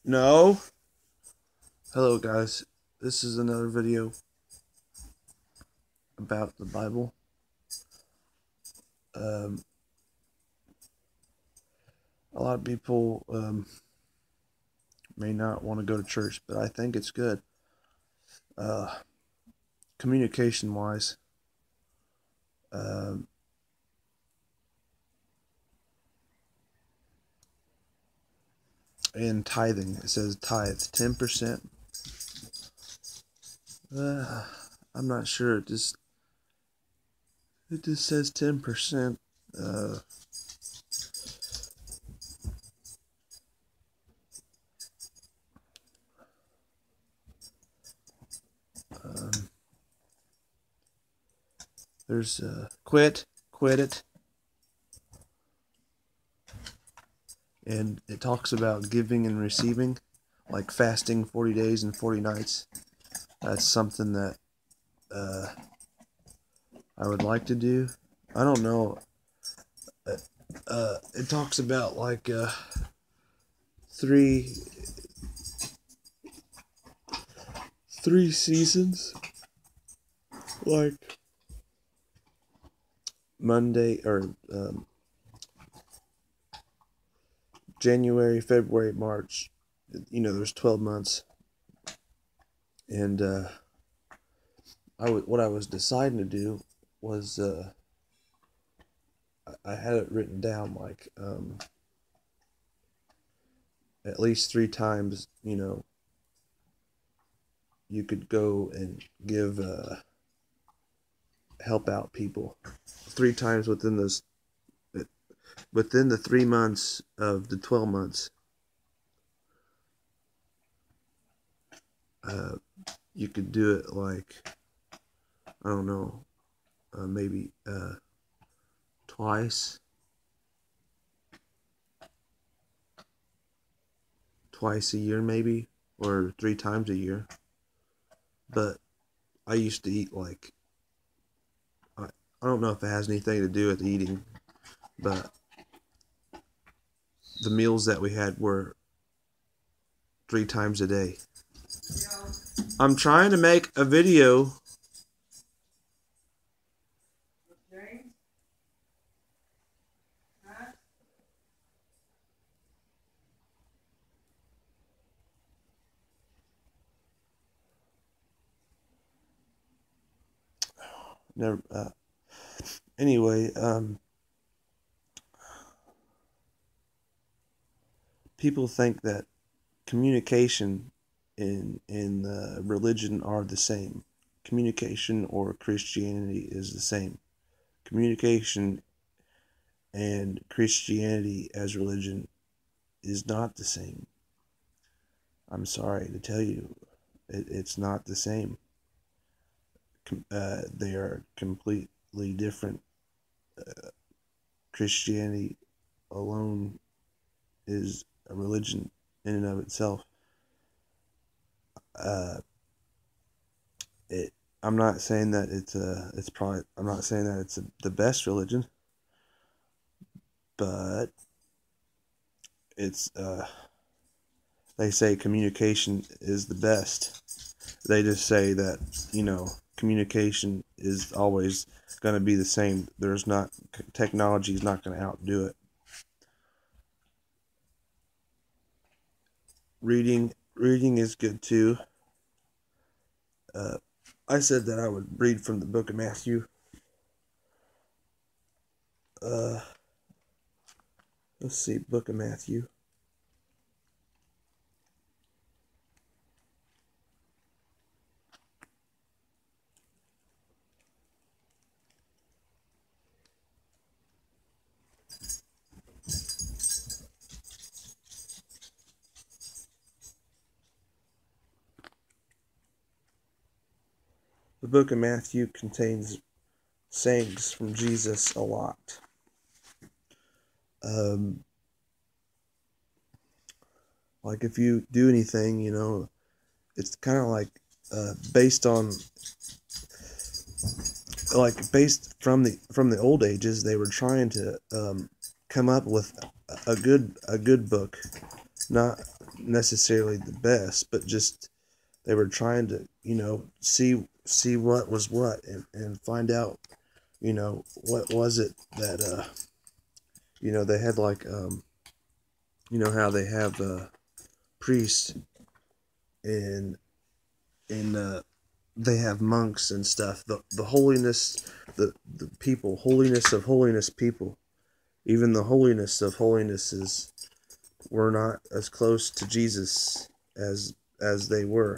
No. Hello, guys. This is another video about the Bible. A lot of people may not want to go to church, but I think it's good. Communication-wise, in tithing, it says tithe 10%. I'm not sure. It just says 10%. There's quit it, and it talks about giving and receiving, like fasting 40 days and 40 nights. That's something that I would like to do. I don't know. It talks about like three seasons, like Monday or January, February, March. There's 12 months, and what I was deciding to do was I had it written down, like at least 3 times. You could go and give help out people 3 times within the 3 months of the 12 months. You could do it like, I don't know, maybe twice a year, maybe, or 3 times a year. But I used to eat like, I don't know if it has anything to do with eating, but the meals that we had were 3 times a day. I'm trying to make a video. Never. Anyway, people think that communication in religion are the same. Communication or Christianity is the same. Communication and Christianity as religion is not the same. I'm sorry to tell you, it's not the same. They are completely different. Christianity alone is a religion in and of itself. I'm not saying that I'm not saying that it's the best religion, but it's they say communication is the best. They just say that, communication is always going to be the same. Technology is not going to outdo it. Reading is good too. I said that I would read from the book of Matthew. Let's see, book of Matthew. The book of Matthew contains sayings from Jesus a lot. Like if you do anything, it's kind of like based from the old ages. They were trying to come up with a good book, not necessarily the best, but just they were trying to, see what was what, and find out, what was it that, they had, like, how they have, priests, and they have monks and stuff. The holiness, the people, holiness of holiness people, even the holiness of holinesses were not as close to Jesus as they were.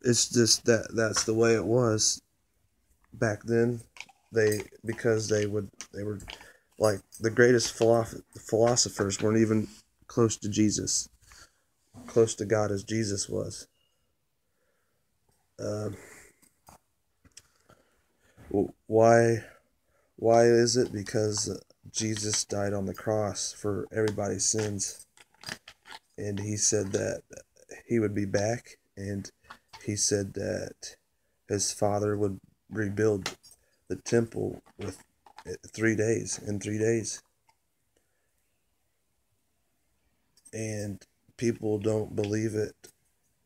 It's just that's the way it was back then. Because they were like the greatest philosophers weren't even close to Jesus, close to God as Jesus was. Uh, why is it? Because Jesus died on the cross for everybody's sins, and he said that he would be back, and he said that his Father would rebuild the temple with 3 days, in 3 days. And people don't believe it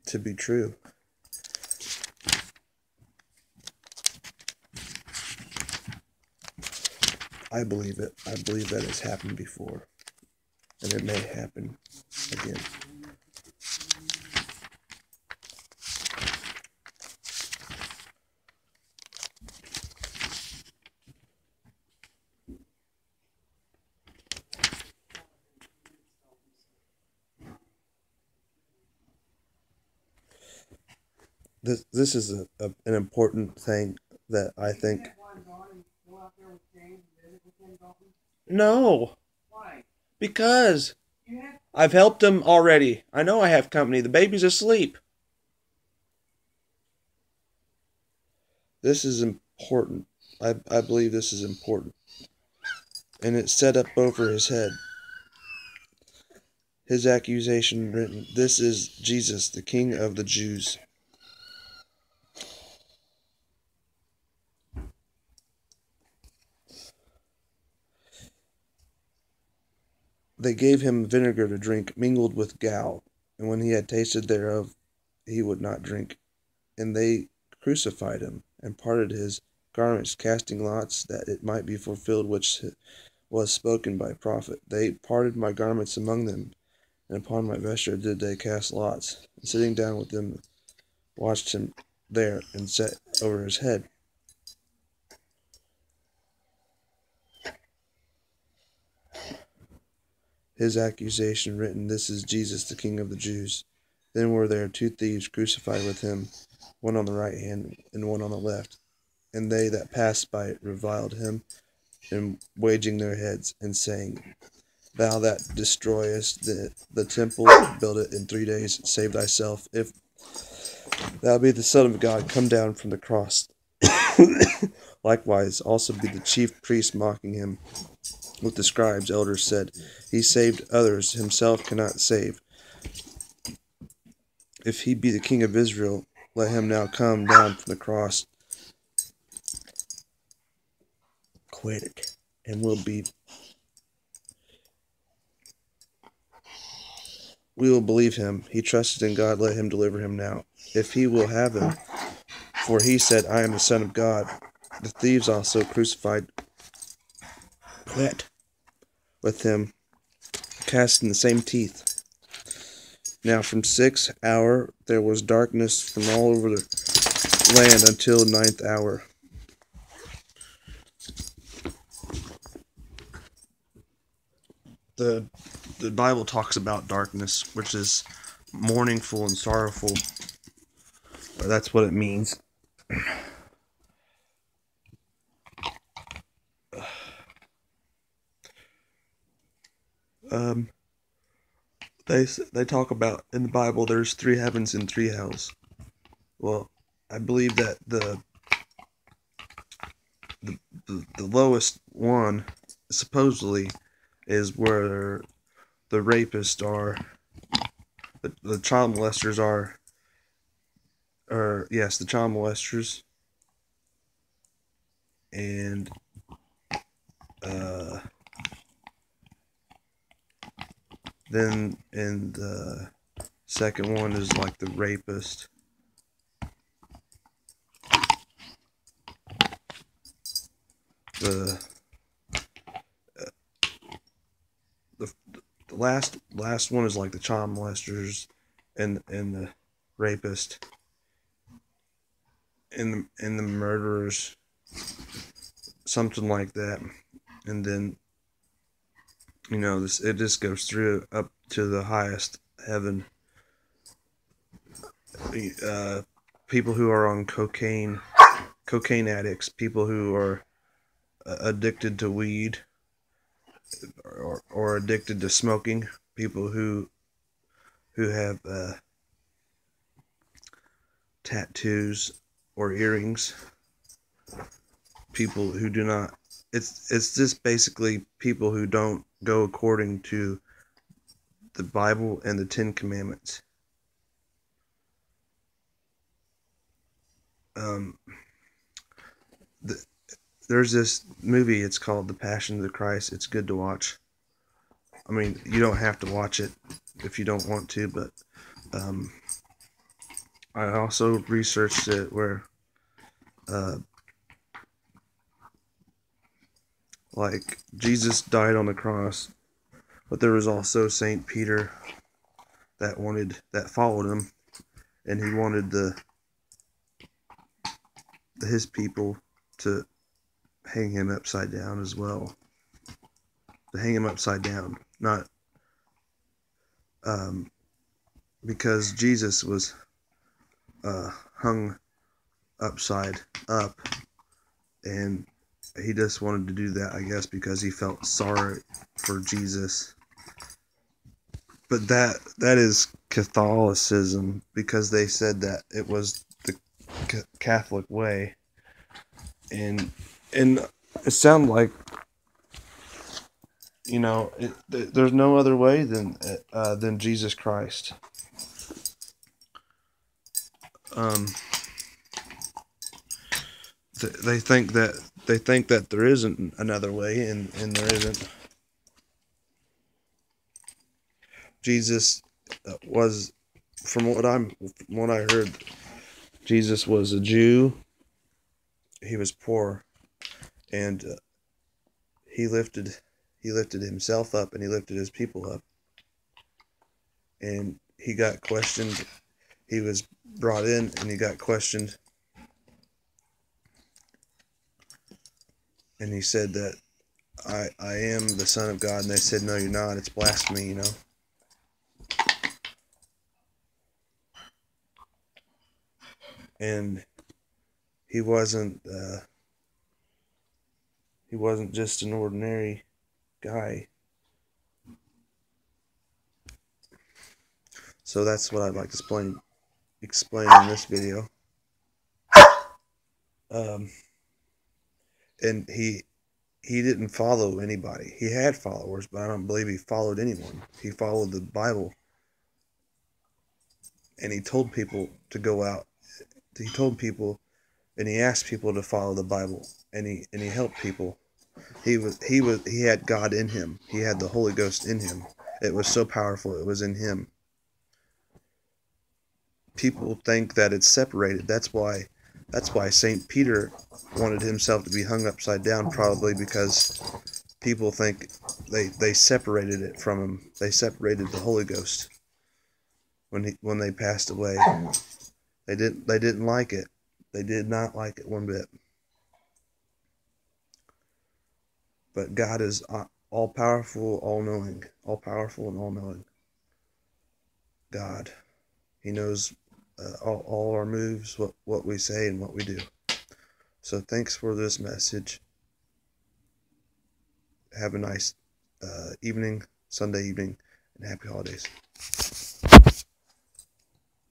to be true. I believe it. I believe that it's happened before, and it may happen again. This is an important thing that I think. No, because I've helped him already. I know I have company. The baby's asleep. This is important. I believe this is important. And it's set up over his head. His accusation written, "This is Jesus, the King of the Jews." They gave him vinegar to drink, mingled with gall, and when he had tasted thereof, he would not drink. And they crucified him, and parted his garments, casting lots, that it might be fulfilled which was spoken by prophet. They parted my garments among them, and upon my vesture did they cast lots. And sitting down with them, watched him there, and set over his head. His accusation written, "This is Jesus, the King of the Jews." Then were there 2 thieves crucified with him, one on the right hand, and one on the left. And they that passed by reviled him, and waging their heads, and saying, "Thou that destroyest the temple, build it in 3 days, save thyself. If thou be the Son of God, come down from the cross." Likewise also be the chief priests mocking him with the scribes, elders said, "He saved others, himself cannot save. If he be the King of Israel, let him now come down from the cross quick, and we will believe him. He trusted in God, let him deliver him now, if he will have him. For he said, I am the Son of God." The thieves also crucified with him, cast in the same teeth. Now from 6th hour there was darkness from all over the land until 9th hour. The Bible talks about darkness, which is mournful and sorrowful. That's what it means. They talk about in the Bible there's 3 heavens and 3 hells. Well, I believe that the lowest one supposedly is where the rapists are, the child molesters are, or yes, the child molesters, and Then in the second one is like the rapist. The the last one is like the child molesters and the rapist and the murderers, something like that. And then it just goes through up to the highest heaven. People who are on cocaine addicts, people who are addicted to weed or addicted to smoking, people who have tattoos or earrings, people who do not. It's just basically people who don't go according to the Bible and the Ten Commandments. There's this movie, it's called The Passion of the Christ. It's good to watch. I mean, you don't have to watch it if you don't want to, but I also researched it where like Jesus died on the cross, but there was also Saint Peter that followed him, and he wanted his people to hang him upside down as well. To hang him upside down, not because Jesus was hung upside up, and he just wanted to do that, I guess, because he felt sorry for Jesus. But that is Catholicism, because they said that it was the Catholic way, and it sounded like there's no other way than Jesus Christ. They think that there isn't another way, and there isn't. Jesus was, from what I heard, Jesus was a Jew. He was poor, and he lifted himself up, and he lifted his people up. And he got questioned. He was brought in, and he got questioned. And he said that I am the Son of God. And they said, no, you're not. It's blasphemy, And he wasn't just an ordinary guy. So that's what I'd like to explain in this video. And he didn't follow anybody. He had followers, but I don't believe he followed anyone. He followed the Bible, and he told people to go out. He told people, and he asked people to follow the Bible, and he helped people. He had God in him. He had the Holy Ghost in him. It was so powerful. It was in him. People think that it's separated. That's why Saint Peter wanted himself to be hung upside down, probably because people think they separated it from him. They separated the Holy Ghost when they passed away. They didn't like it. They did not like it one bit. But God is all powerful, all knowing, all powerful and all knowing. God, He knows all our moves, what we say and what we do. So thanks for this message. Have a nice evening, Sunday evening, and happy holidays.